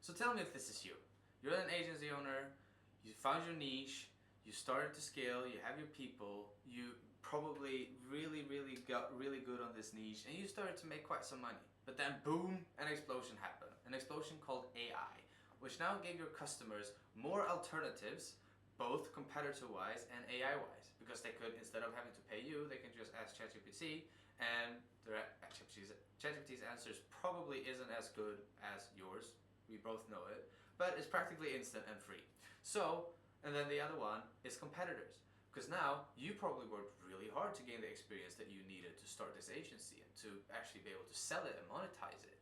So tell me if this is you. You're an agency owner, you found your niche, you started to scale, you have your people, you probably really got really good on this niche and you started to make quite some money. But then boom, an explosion happened. An explosion called AI, which now gave your customers more alternatives, both competitor-wise and AI-wise, because they could, instead of having to pay you, they can just ask ChatGPT, and ChatGPT's answers probably isn't as good as yours. We both know it, but it's practically instant and free. So, and then the other one is competitors. Because now you probably worked really hard to gain the experience that you needed to start this agency and to actually be able to sell it and monetize it.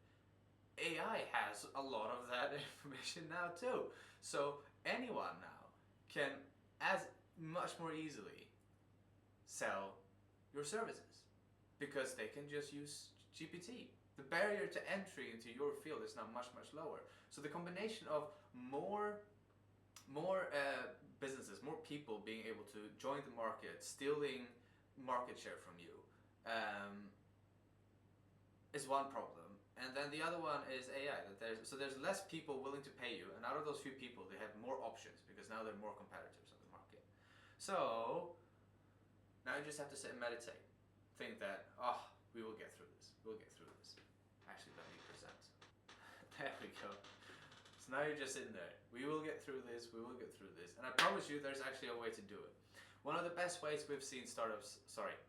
AI has a lot of that information now too. So anyone now can as much more easily sell your services because they can just use GPT. The barrier to entry into your field is now much lower. So the combination of more businesses, more people being able to join the market, stealing market share from you, is one problem. And then the other one is AI. There's less people willing to pay you, and out of those few people, they have more options because now there are more competitors on the market. So now you just have to sit and meditate. Think that, we will get through this. We'll get through this. Actually, let me present. There we go. So now you're just sitting there. We will get through this. We will get through this. And I promise you, there's actually a way to do it. One of the best ways we've seen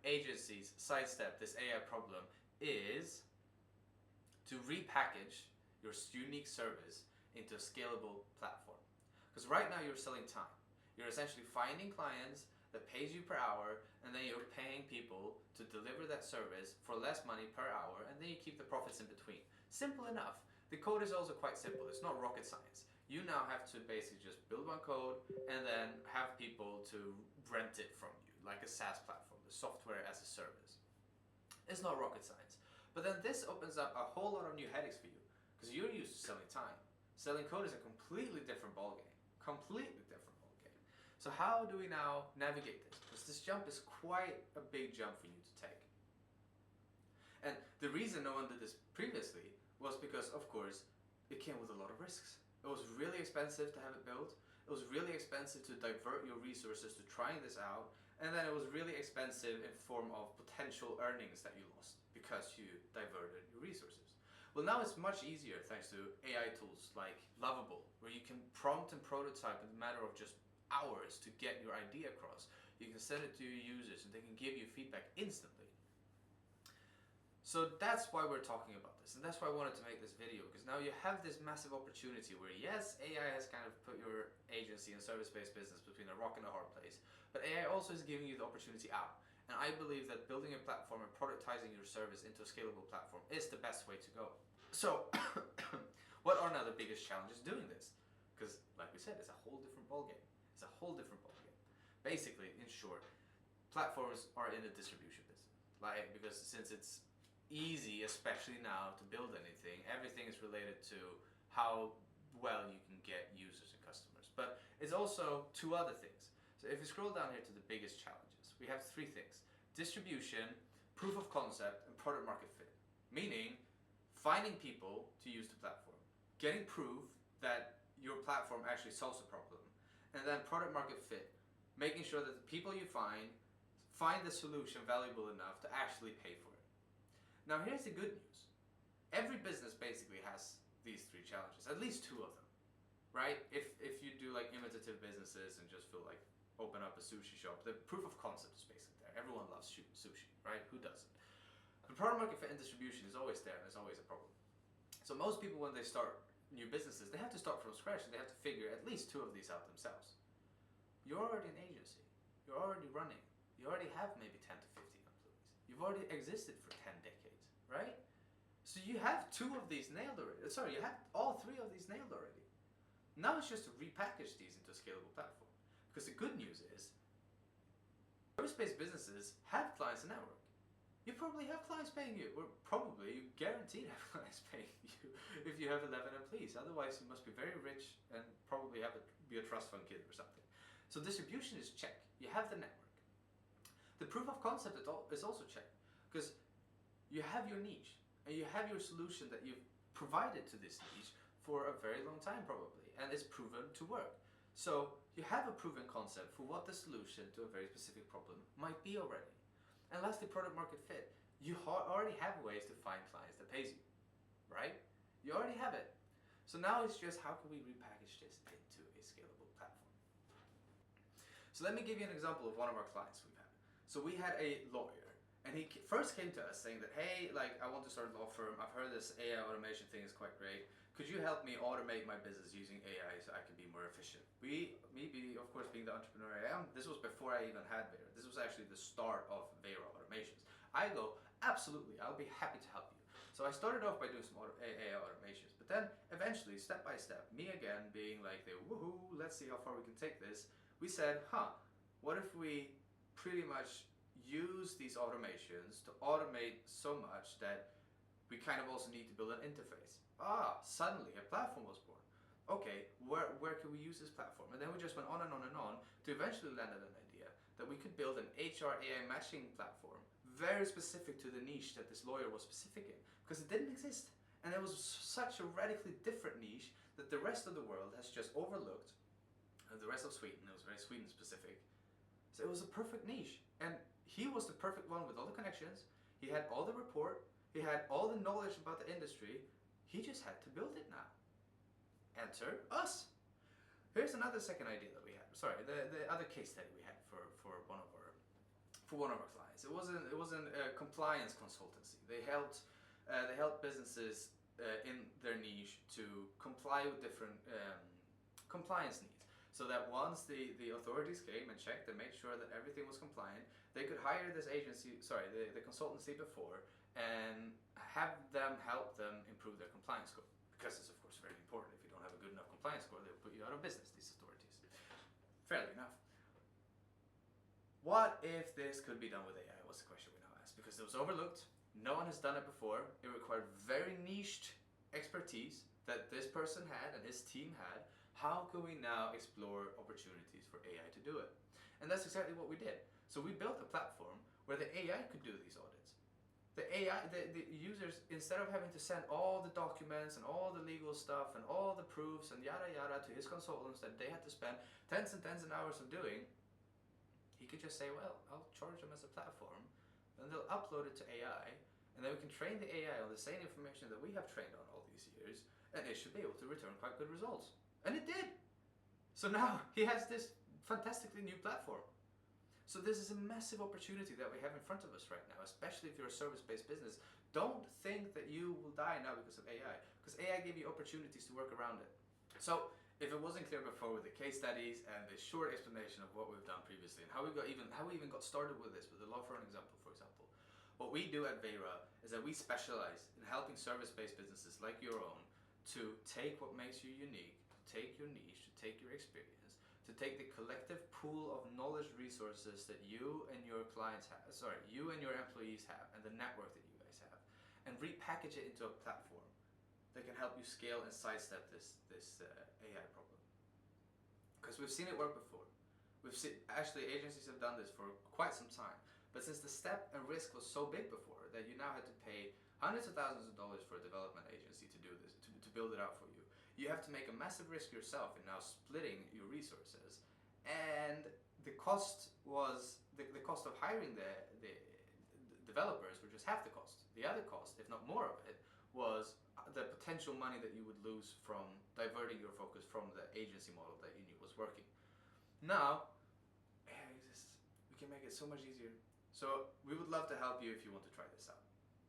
agencies sidestep this AI problem is to repackage your unique service into a scalable platform. Because right now you're selling time. You're essentially finding clients that pays you per hour, and then you're paying people to deliver that service for less money per hour, and then you keep the profits in between. Simple enough. The code is also quite simple. It's not rocket science. You now have to basically just build one code and then have people to rent it from you, like a SaaS platform, the software as a service. It's not rocket science. But then this opens up a whole lot of new headaches for you, because you're used to selling time. Selling code is a completely different ballgame. Completely different ballgame. So how do we now navigate this? Because this jump is quite a big jump for you to take. And the reason no one did this previously was because, of course, it came with a lot of risks. It was really expensive to have it built. It was really expensive to divert your resources to trying this out. And then it was really expensive in form of potential earnings that you lost because you diverted your resources. Well, now it's much easier thanks to AI tools like Lovable, where you can prompt and prototype in a matter of just hours to get your idea across. You can send it to your users and they can give you feedback instantly. So that's why we're talking about this, and that's why I wanted to make this video, because now you have this massive opportunity where, yes, AI has kind of put your agency and service-based business between a rock and a hard place, but AI also is giving you the opportunity out. And I believe that building a platform and productizing your service into a scalable platform is the best way to go. So, what are now the biggest challenges doing this? Because, like we said, it's a whole different ballgame. It's a whole different ballgame. Basically, in short, platforms are in the distribution business. Because since it's easy, especially now, to build anything, everything is related to how well you can get users and customers. But it's also two other things. So if you scroll down here to the biggest challenges, we have three things: distribution, proof of concept, and product market fit. Meaning, finding people to use the platform, getting proof that your platform actually solves the problem, and then product market fit, making sure that the people you find the solution valuable enough to actually pay for it. Now here's the good news. Every business basically has these three challenges, at least two of them, right? If you do like imitative businesses and just feel like open up a sushi shop, the proof of concept is basically there. Everyone loves sushi, right? Who doesn't? The product market fit and distribution is always there, and it's always a problem. So most people, when they start new businesses, they have to start from scratch and they have to figure at least two of these out themselves. You're already an agency. You're already running. You already have maybe 10 to 15 employees. You've already existed for 10 decades, right? So you have two of these nailed already. Sorry, you have all three of these nailed already. Now it's just to repackage these into a scalable platform. Because the good news is, service-based businesses have clients in network. You probably have clients paying you, or probably you guaranteed have clients paying you if you have 11 employees. Otherwise, you must be very rich and probably be a trust fund kid or something. So distribution is check. You have the network. The proof of concept is also check, because you have your niche and you have your solution that you've provided to this niche for a very long time probably, and it's proven to work. So you have a proven concept for what the solution to a very specific problem might be already. And lastly, product market fit. You already have ways to find clients that pays you, right? You already have it. So now it's just how can we repackage this into a scalable platform? So let me give you an example of one of our clients we've had. So we had a lawyer, and he first came to us saying that, hey, like I want to start a law firm. I've heard this AI automation thing is quite great. Could you help me automate my business using AI so I can be more efficient? Me, of course, being the entrepreneur I am, this was before I even had Vera. This was actually the start of Vera Automations. I go, absolutely, I'll be happy to help you. So I started off by doing some AI automations, but then eventually, step by step, me again being like the woohoo, let's see how far we can take this, we said, what if we pretty much use these automations to automate so much that we kind of also need to build an interface. Suddenly a platform was born. Okay, where can we use this platform? And then we just went on and on and on to eventually land at an idea that we could build an HR AI matching platform very specific to the niche that this lawyer was specific in, because it didn't exist. And it was such a radically different niche that the rest of the world has just overlooked. And the rest of Sweden, it was very Sweden specific. So it was a perfect niche. And he was the perfect one with all the connections. He had all the report. He had all the knowledge about the industry. He just had to build it now. Enter us. Here's another second idea that we had. Sorry, the other case study we had for one of our clients. It wasn't a compliance consultancy. They helped businesses in their niche to comply with different compliance needs. So that once the authorities came and checked and made sure that everything was compliant, they could hire this agency, the consultancy before, and have them help them improve their compliance score. Because it's of course very important. If you don't have a good enough compliance score, they'll put you out of business, these authorities. Fairly enough. What if this could be done with AI? Was the question we now ask. Because it was overlooked. No one has done it before. It required very niched expertise that this person had and his team had. How can we now explore opportunities for AI to do it? And that's exactly what we did. So we built a platform where the AI could do these audits. The AI, the users, instead of having to send all the documents and all the legal stuff and all the proofs and yada yada to his consultants that they had to spend tens and tens of hours of doing, he could just say, well, I'll charge them as a platform, then they'll upload it to AI, and then we can train the AI on the same information that we have trained on all these years, and it should be able to return quite good results. And it did! So now he has this fantastically new platform. So this is a massive opportunity that we have in front of us right now, especially if you're a service-based business. Don't think that you will die now because of AI, because AI gave you opportunities to work around it. So if it wasn't clear before with the case studies and the short explanation of what we've done previously and how we even got started with this, with the law firm example, for example, what we do at Vera is that we specialize in helping service-based businesses like your own to take what makes you unique, to take your niche, to take your experience, to take the collective pool of knowledge resources that you and your clients have, you and your employees have, and the network that you guys have, and repackage it into a platform that can help you scale and sidestep this AI problem. Because we've seen it work before. Actually, agencies have done this for quite some time. But since the step and risk was so big before that you now had to pay hundreds of thousands of dollars for a development agency to do this, to build it out for you, you have to make a massive risk yourself in now splitting your resources. And the cost was, the cost of hiring the developers were just half the cost. The other cost, if not more of it, was the potential money that you would lose from diverting your focus from the agency model that you knew was working. Now, AI exists. We can make it so much easier. So we would love to help you if you want to try this out.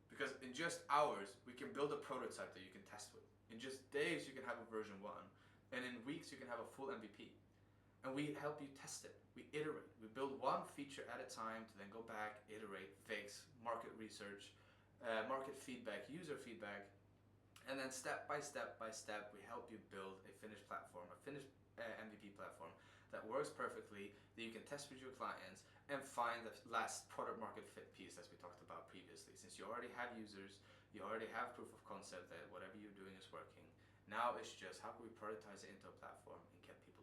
Because in just hours, we can build a prototype that you can test with. In just days, you can have a version 1. And in weeks, you can have a full MVP. And we help you test it. We iterate. We build one feature at a time to then go back, iterate, fix, market research, market feedback, user feedback. And then step by step, we help you build a finished platform, a finished MVP platform that works perfectly, that you can test with your clients and find the last product market fit piece as we talked about previously. Since you already have users, you already have proof of concept that whatever you're doing is working. Now it's just how can we productize it into a platform and get people